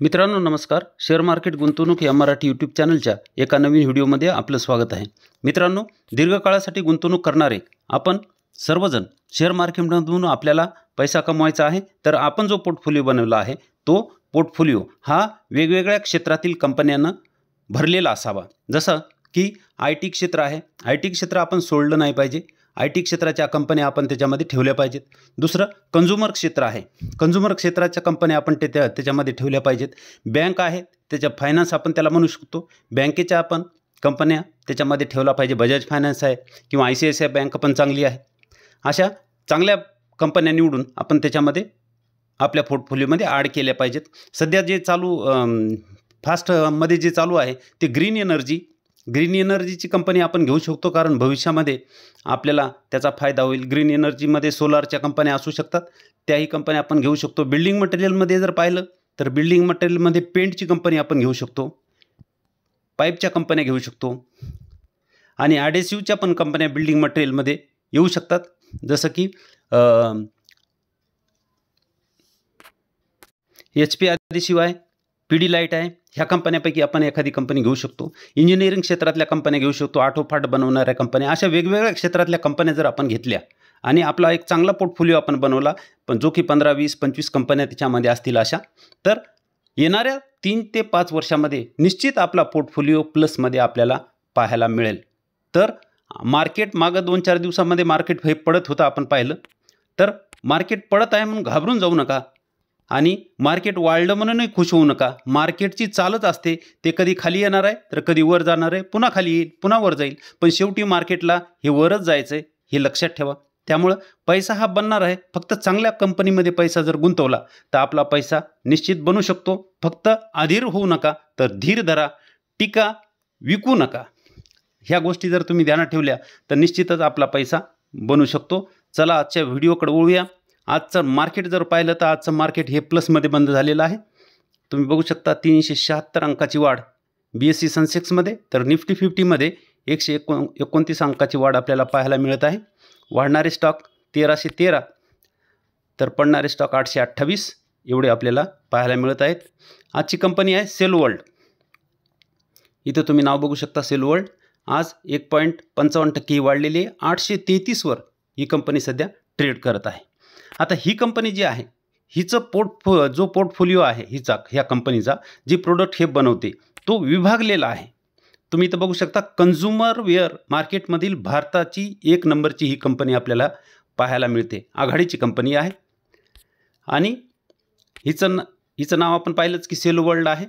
मित्रांनो नमस्कार. Share market गुंतवणूक या मराठी यूट्यूब चॅनलच्या एका नवीन व्हिडिओमध्ये आपलं स्वागत आहे. मित्रांनो, दीर्घकाळासाठी गुंतवणूक करणारे आपण सर्वजण शेअर मार्केटमधून आपल्याला पैसा कमवायचा आहे, तर आपण जो पोर्टफोलिओ बनवला आहे तो पोर्टफोलिओ हा वेगवेगळ्या क्षेत्रातील कंपन्यांना भरलेला असावा. जसं की IT क्षेत्र आहे, IT क्षेत्र आपण सोडलं नाही पाहिजे. IT क्षेत्राच्या कंपन्या आपण त्याच्यामध्ये ठेवल्या पाहिजेत. दुसरं कंझ्युमर क्षेत्र आहे, कंझ्युमर क्षेत्राच्या कंपन्या आपण त्याच्यामध्ये ठेवल्या पाहिजेत. बँक आहे, त्याच्या फायनान्स आपण त्याला म्हणू शकतो, बँकेच्या आपण कंपन्या त्याच्यामध्ये ठेवला पाहिजे. बजाज फायनान्स आहे किंवा ICICI बँक पण चांगली आहे. अशा चांगल्या कंपन्या निवडून आपण त्याच्यामध्ये आपल्या पोर्टफोलिओमध्ये ॲड केल्या पाहिजेत. सध्या जे चालू फास्टमध्ये जे चालू आहे ते ग्रीन एनर्जीची कंपनी आपण घेऊ शकतो, कारण भविष्यामध्ये आपल्याला त्याचा फायदा होईल. ग्रीन एनर्जीमध्ये सोलारच्या कंपन्या असू शकतात, त्याही कंपन्या आपण घेऊ शकतो. बिल्डिंग मटेरियलमध्ये जर पाहिलं तर बिल्डिंग मटेरियलमध्ये पेंटची कंपनी आपण घेऊ शकतो, पाईपच्या कंपन्या घेऊ शकतो आणि ॲडेसिव्हच्या पण कंपन्या बिल्डिंग मटेरियलमध्ये येऊ शकतात. जसं की HP ॲडेसिव्ह आहे, पिडीलाइट आहे. ह्या कंपन्यापैकी आपण एखादी कंपनी घेऊ शकतो. इंजिनिअरिंग क्षेत्रातल्या कंपन्या घेऊ शकतो, ऑटोफाट बनवणाऱ्या कंपन्या. अशा वेगवेगळ्या क्षेत्रातल्या कंपन्या जर आपण घेतल्या आणि आपला एक चांगला पोर्टफोलिओ आपण बनवला, पण जो की 15, 20, 25 कंपन्या त्याच्यामध्ये असतील अशा, तर येणाऱ्या 3 ते 5 वर्षामध्ये निश्चित आपला पोर्टफोलिओ प्लसमध्ये आपल्याला पाहायला मिळेल. तर मार्केट मागं 2-4 दिवसामध्ये मार्केट हे पडत होतं आपण पाहिलं. तर मार्केट पडत आहे म्हणून घाबरून जाऊ नका आणि मार्केट वाढलं म्हणूनही खुश होऊ नका. मार्केटची चालच असते, ते कधी खाली येणार आहे तर कधी वर जाणार आहे, पुन्हा खाली येईल, पुन्हा वर जाईल, पण शेवटी मार्केटला हे वरच जायचं आहे, हे लक्षात ठेवा. त्यामुळं पैसा हा बनणार आहे. फक्त चांगल्या कंपनीमध्ये पैसा जर गुंतवला तर आपला पैसा निश्चित बनू शकतो. फक्त अधीर होऊ नका, तर धीर धरा, टिका, विकू नका. ह्या गोष्टी जर तुम्ही ध्यानात ठेवल्या तर निश्चितच आपला पैसा बनू शकतो. चला आजच्या व्हिडिओकडे वळूया. आजचं मार्केट जर पाहिलं तर आजचं मार्केट हे प्लसमध्ये बंद झालेलं आहे. तुम्ही बघू शकता 376 अंकाची वाढ BSE सेन्सेक्समध्ये, तर निफ्टी 50मध्ये 129 अंकाची वाढ आपल्याला पाहायला मिळत आहे. वाढणारे स्टॉक 1313, तर पडणारे स्टॉक 828 एवढे आपल्याला पाहायला मिळत आहेत. आजची कंपनी आहे सेल वर्ल्ड. इथं तुम्ही नाव बघू शकता, सेल वर्ल्ड. आज 1.55% ही वाढलेली आहे. 833वर ही कंपनी सध्या ट्रेड करत आहे. आता ही कंपनी जी आहे, हिचं जो पोर्टफोलिओ आहे ह्या कंपनीचा, जी प्रोडक्ट हे बनवते तो विभागलेला आहे. तुम्ही इथं बघू शकता, कंझ्युमर वेअर मार्केटमधील भारताची 1 नंबरची ही कंपनी आपल्याला पाहायला मिळते. आघाडीची कंपनी आहे आणि हिचं नाव आपण पाहिलंच की सेल वर्ल्ड आहे.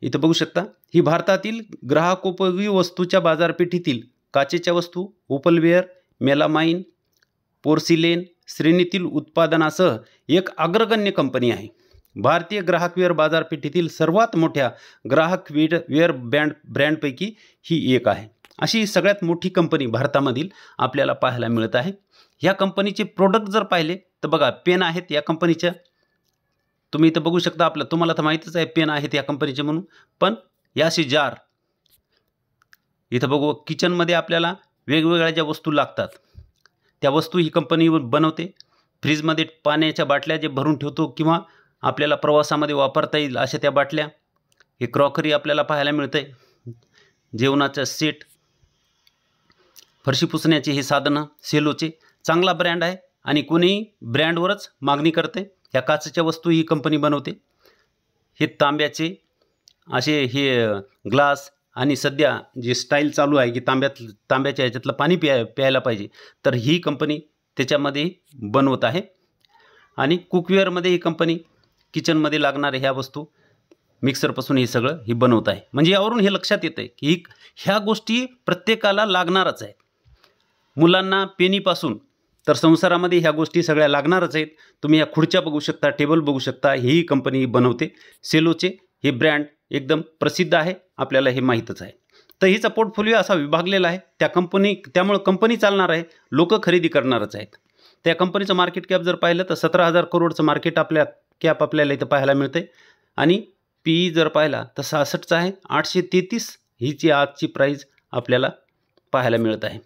इथं बघू शकता, ही भारतातील ग्राहकोपयोगी वस्तूच्या बाजारपेठेतील काचेच्या वस्तू, ओपलवेअर, मेलामाइन, पोर्सिलेन श्रेणीतील उत्पादनासह एक अग्रगण्य कंपनी आहे. भारतीय ग्राहकवेअर बाजारपेठेतील सर्वात मोठ्या ग्राहकवेअर ब्रँडपैकी ही एक आहे. अशी सगळ्यात मोठी कंपनी भारतामधील आपल्याला पाहायला मिळत आहे. ह्या कंपनीचे प्रोडक्ट जर पाहिले तर बघा, पेन आहेत या कंपनीच्या. तुम्ही इथं बघू शकता, तुम्हाला तर माहीतच आहे पेन आहेत या कंपनीचे म्हणून, पण याशी जार. इथं बघू, किचनमध्ये आपल्याला वेगवेगळ्या ज्या वस्तू लागतात त्या वस्तू ही कंपनी बनवते. फ्रीजमध्ये पाण्याच्या बाटल्या जे भरून ठेवतो किंवा आपल्याला प्रवासामध्ये वापरता येईल अशा त्या बाटल्या. हे क्रॉकरी आपल्याला पाहायला मिळतं आहे. जेवणाचं सेट, फरशी पुसण्याचे हे साधनं सेलोचे. चांगला ब्रँड आहे आणि कोणीही ब्रँडवरच मागणी करते. ह्या काचेच्या वस्तू ही कंपनी बनवते. हे तांब्याचे असे हे ग्लास, आणि सध्या जे स्टाईल चालू आहे की तांब्याच्या ह्याच्यातलं पाणी प्यायला पाहिजे, तर ही कंपनी त्याच्यामध्ये बनवत आहे. आणि कुकवेअरमध्ये ही कंपनी किचनमध्ये लागणाऱ्या ह्या वस्तू, मिक्सरपासून हे सगळं ही बनवत आहे. म्हणजे यावरून हे लक्षात येतं आहे की ह्या गोष्टी प्रत्येकाला लागणारच आहेत. मुलांना पेनीपासून तर संसारामध्ये ह्या गोष्टी सगळ्या लागणारच आहेत. तुम्ही ह्या खुर्च्या बघू शकता, टेबल बघू शकता, ही कंपनी बनवते. सेलोचे हे ब्रँड एकदम प्रसिद्ध आहे, आपल्याला हे माहीतच आहे. तर हिचा पोर्टफोलिओ असा विभागलेला आहे. त्यामुळे कंपनी चालणार आहे, लोक खरेदी करणारच आहेत. त्या कंपनीचं मार्केट कॅप जर पाहिलं तर 17,000 करोडचं मार्केट कॅप आपल्याला इथं पाहायला मिळते. आणि PE जर पाहिला तर 66चा आहे. 833 हिची आजची प्राईज आपल्याला पाहायला मिळत आहे.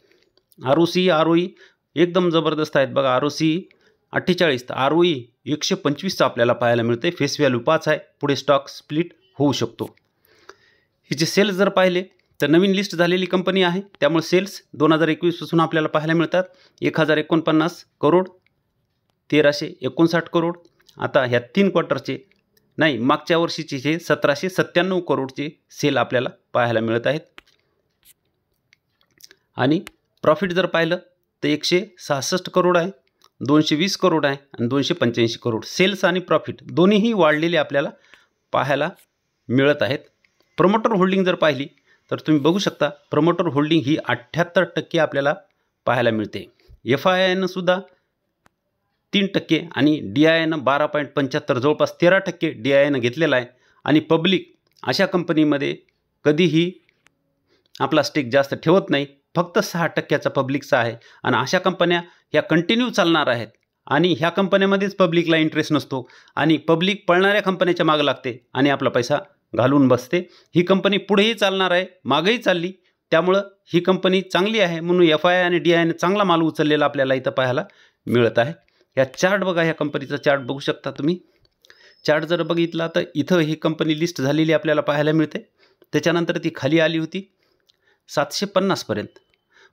ROC ROE एकदम जबरदस्त आहेत. बघा, ROC 48, तर ROE 125चं आपल्याला पाहायला मिळते. फेस व्हॅल्यू 5 आहे. पुढे स्टॉक स्प्लिट होऊ शकतो. हिचे सेल्स जर पाहिले तर नवीन लिस्ट झालेली कंपनी आहे, त्यामुळे सेल्स 2021 पासून आपल्याला पाहायला मिळतात 1049 करोड, 1359 करोड. आता ह्या 3 क्वार्टरचे नाही, मागच्या वर्षीचे हे 1797 करोडचे सेल आपल्याला पाहायला मिळत आहेत. आणि प्रॉफिट जर पाहिलं तर 166 करोड आहे, 220 करोड आहे आणि 285 करोड. सेल्स आणि प्रॉफिट दोन्हीही वाढलेले आपल्याला पाहायला मिळत आहेत. प्रमोटर होल्डिंग जर पाहिली तर तुम्ही बघू शकता प्रमोटर होल्डिंग ही 78% आपल्याला पाहायला मिळते. FIIनं सुद्धा 3% आणि DIIनं 12.75, जवळपास 13% DIIनं घेतलेला आहे. आणि पब्लिक अशा कंपनीमध्ये कधीही आपला स्टेक जास्त ठेवत नाही, फक्त 6%चा पब्लिकचा आहे. आणि अशा कंपन्या ह्या कंटिन्यू चालणार आहेत आणि ह्या कंपन्यामध्येच पब्लिकला इंटरेस्ट नसतो आणि पब्लिक पळणाऱ्या कंपन्याच्या मागं लागते आणि आपला पैसा घालून बसते. ही कंपनी पुढेही चालणार आहे, मागेही चालली, त्यामुळं ही कंपनी चांगली आहे. म्हणून FII आणि DIIने चांगला माल उचललेला आपल्याला इथं पाहायला मिळत आहे. या चार्ट बघा, ह्या कंपनीचा चार्ट बघू शकता तुम्ही. चार्ट जर बघितला तर इथं ही कंपनी लिस्ट झालेली आपल्याला पाहायला मिळते. त्याच्यानंतर ती खाली आली होती 750 पर्यंत,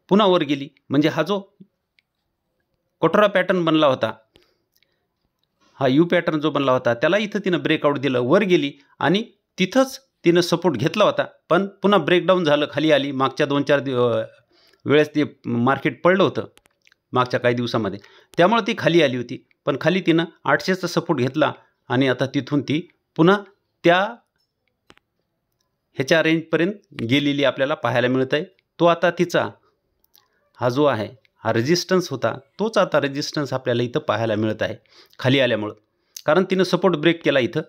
पुन्हा वर गेली. म्हणजे हा जो कोटोरा पॅटर्न बनला होता, हा U पॅटर्न जो बनला होता, त्याला इथं तिनं ब्रेकआउट दिलं, वर गेली आणि तिथंच तिनं सपोर्ट घेतला होता. पण पुन्हा ब्रेकडाऊन झालं, खाली आली. मागच्या 2-4 वेळेस ते मार्केट पडलं होतं मागच्या काही दिवसामध्ये, त्यामुळे ती खाली आली होती. पण खाली तिनं 800चा सपोर्ट घेतला आणि आता तिथून ती पुन्हा त्या ह्याच्या रेंजपर्यंत गेलेली आपल्याला पाहायला मिळत आहे. तो आता तिचा हा जो आहे हा रेजिस्टन्स होता, तोच आता रेजिस्टन्स आपल्याला इथं पाहायला मिळत आहे खाली आल्यामुळं. कारण तिनं सपोर्ट ब्रेक केला इथं,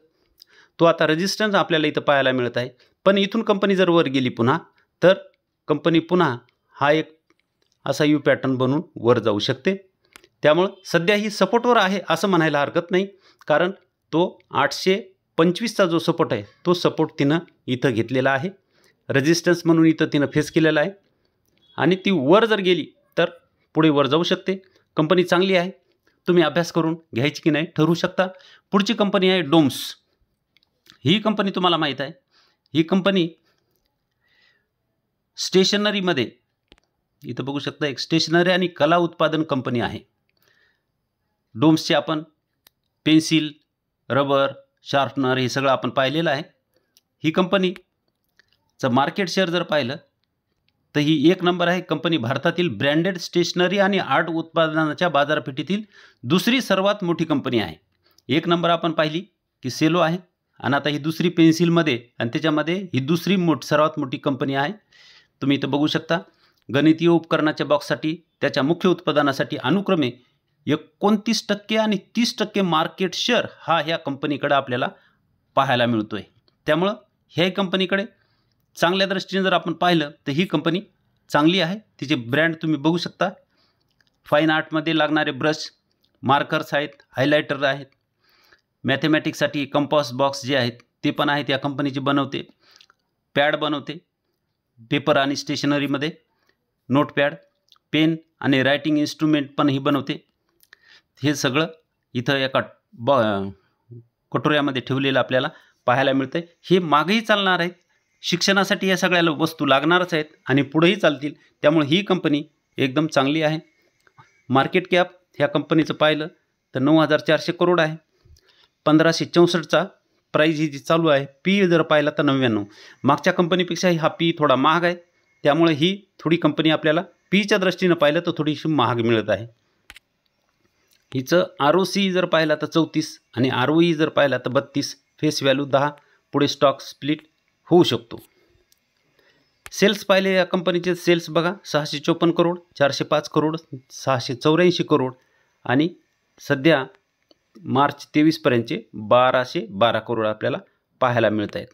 तो आता रेजिस्टन्स आपल्याला इथं पाहायला मिळत आहे. पण इथून कंपनी जर वर गेली पुन्हा, तर कंपनी पुन्हा हा एक असा U पॅटर्न बनवून वर जाऊ शकते. त्यामुळं सध्या ही सपोर्टवर आहे असं म्हणायला हरकत नाही, कारण तो 825चा जो सपोर्ट आहे तो सपोर्ट तिनं इथं घेतलेला आहे, रेजिस्टन्स म्हणून इथं तिनं फेस केलेला आहे. आणि ती वर जर गेली तर पुढे वर जाऊ शकते. कंपनी चांगली आहे, तुम्ही अभ्यास करून घ्यायची की नाही ठरवू शकता. पुढची कंपनी आहे डोम्स. ही कंपनी तुम्हाला माहीत आहे, ही कंपनी स्टेशनरीमध्ये, इथं बघू शकता, एक स्टेशनरी आणि कला उत्पादन कंपनी आहे. डोम्सचे आपण पेन्सिल, रबर, शार्पनर हे सगळं आपण पाहिलेलं आहे. ही कंपनीचं मार्केट शेअर जर पाहिलं तर ही 1 नंबर आहे. कंपनी भारतातील ब्रँडेड स्टेशनरी आणि आर्ट उत्पादनाच्या बाजारपेठेतील दुसरी सर्वात मोठी कंपनी आहे. 1 नंबर आपण पाहिली की सेलो आहे, आणि आता ही दुसरी पेन्सिलमध्ये, आणि त्याच्यामध्ये ही दुसरी सर्वात मोठी कंपनी आहे. तुम्ही इथं बघू शकता गणितीय उपकरणाच्या बॉक्ससाठी, त्याच्या मुख्य उत्पादनासाठी अनुक्रमे 29% आणि 30% मार्केट शेअर हा ह्या कंपनीकडे आपल्याला पाहायला मिळतोय. त्यामुळं ह्या कंपनीकडे चांगल्या दृष्टीने जर आपण पाहिलं तर ही कंपनी चांगली आहे. तिचे ब्रँड तुम्ही बघू शकता. फाईन आर्टमध्ये लागणारे ब्रश, मार्कर्स आहेत, हायलायटर आहेत, मॅथमॅटिक्ससाठी कंपास बॉक्स जे आहेत ते पण आहेत, या कंपनीची बनवते. पॅड बनवते, पेपर आणि स्टेशनरीमध्ये नोटपॅड, पेन आणि रायटिंग इन्स्ट्रुमेंट पण ही बनवते. हे सगळं इथं एका कटोऱ्यामध्ये ठेवलेलं आपल्याला पाहायला मिळतं. हे मागेही चालणार आहेत, शिक्षणासाठी या सगळ्या वस्तू लागणारच आहेत आणि पुढेही चालतील. त्यामुळे ही कंपनी एकदम चांगली आहे. मार्केट कॅप ह्या कंपनीचं पाहिलं तर 9,400 करोड आहे. 1564चा प्राईज ही जी चालू आहे. पी जर पाहिला तर 99. मागच्या कंपनीपेक्षाही हा पी थोडा महाग आहे, त्यामुळे ही थोडी कंपनी आपल्याला पीच्या दृष्टीनं पाहिलं तर थोडीशी महाग मिळत आहे. हिचं ROC जर पाहिला तर 34 आणि ROE जर पाहिला तर 32. Face value 10. पुढे स्टॉक स्प्लिट होऊ शकतो. सेल्स पाहिले या कंपनीचे सेल्स बघा, 654 करोड, 405 करोड, 684 करोड आणि सध्या मार्च 23 पर्यंतचे 1212 करोड आपल्याला पाहायला मिळत आहेत.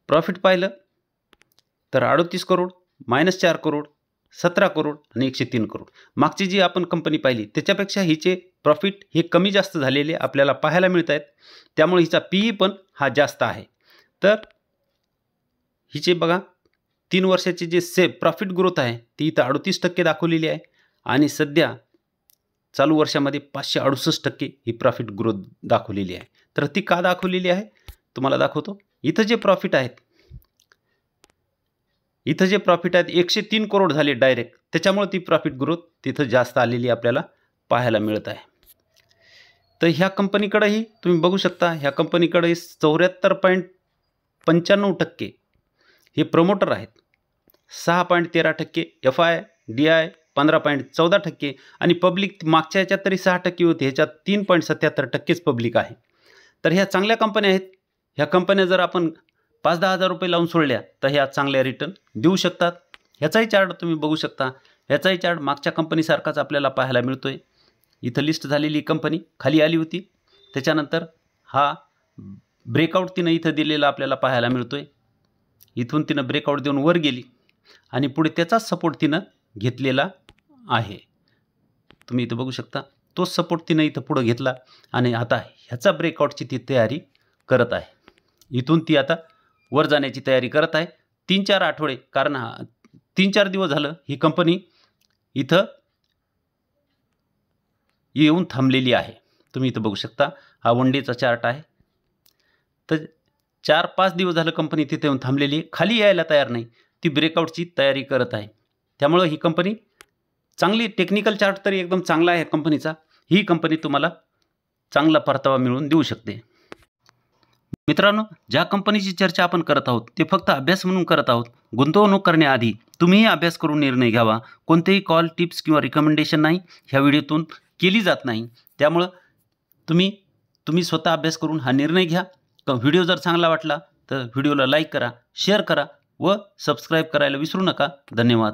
प्रॉफिट पाहिलं तर 38 करोड, -4 करोड, 17 करोड आणि 103 करोड. मागची जी आपण कंपनी पाहिली त्याच्यापेक्षा हिचे प्रॉफिट हे कमी जास्त झालेले आपल्याला पाहायला मिळत आहेत. त्यामुळे हिचा PE पण हा जास्त आहे. तर हिचे बघा 3 वर्षाची जे प्रॉफिट ग्रोथ आहे ती इथं 38% दाखवलेली आहे आणि सध्या चालू वर्षामध्ये 568% ही प्रॉफिट ग्रोथ दाखवलेली आहे. तर ती का दाखवलेली आहे तुम्हाला दाखवतो. इथं जे प्रॉफिट आहेत 103 करोड झाले डायरेक्ट, त्याच्यामुळे ती प्रॉफिट ग्रोथ तिथं जास्त आलेली आपल्याला पाहायला मिळत आहे. तर ह्या कंपनीकडेही तुम्ही बघू शकता, ह्या कंपनीकडे 74.95% हे प्रमोटर आहेत, 6.13% FI, DI 15.14% आणि पब्लिक मागच्या ह्याच्यात तरी 6% होते, ह्याच्यात 3.77%च पब्लिक आहे. तर ह्या चांगल्या कंपन्या आहेत. ह्या कंपन्या जर आपण 5-10 हजार रुपये लावून सोडल्या तर ह्या चांगल्या रिटर्न देऊ शकतात. ह्याचाही चार्ट तुम्ही बघू शकता. ह्याचाही चार्ट मागच्या कंपनीसारखाच आपल्याला पाहायला मिळतोय. इथं लिस्ट झालेली कंपनी खाली आली होती, त्याच्यानंतर हा ब्रेकआउट तिनं इथं दिलेला आपल्याला पाहायला मिळतोय. इथून तिनं ब्रेकआउट देऊन वर गेली आणि पुढे त्याचाच सपोर्ट तिनं घेतलेला आहे. तुम्ही इथं बघू शकता, तोच सपोर्ट तिनं इथं पुढं घेतला आणि आता ह्याचा ब्रेकआउटची ती तयारी करत आहे. इथून ती आता वर जाण्याची तयारी करत आहे. 3-4 आठवडे, कारण 3-4 दिवस झालं ही कंपनी इथं येऊन थांबलेली आहे. तुम्ही इथं बघू शकता, हा 1 डेचा चार्ट आहे. तर 4-5 दिवस झालं कंपनी तिथे येऊन थांबलेली आहे, खाली यायला तयार नाही, ती ब्रेकआउटची तयारी करत आहे. त्यामुळं ही कंपनी चांगली, टेक्निकल चार्ट तरी एकदम चांगला आहे कंपनीचा. ही कंपनी तुम्हाला चांगला परतावा मिळवून देऊ शकते. मित्रांनो, ज्या कंपनीची चर्चा आपण करत आहोत ते फक्त अभ्यास म्हणून करत आहोत. गुंतवणूक करण्याआधी तुम्हीही अभ्यास करून निर्णय घ्यावा. कोणतेही कॉल, टिप्स किंवा रिकमेंडेशन नाही ह्या व्हिडिओतून केली जात नाही. त्यामुळं तुम्ही स्वतः अभ्यास करून हा निर्णय घ्या. व्हिडिओ जर चांगला वाटला तर व्हिडिओला लाईक करा, शेअर करा व सबस्क्राईब करायला विसरू नका. धन्यवाद.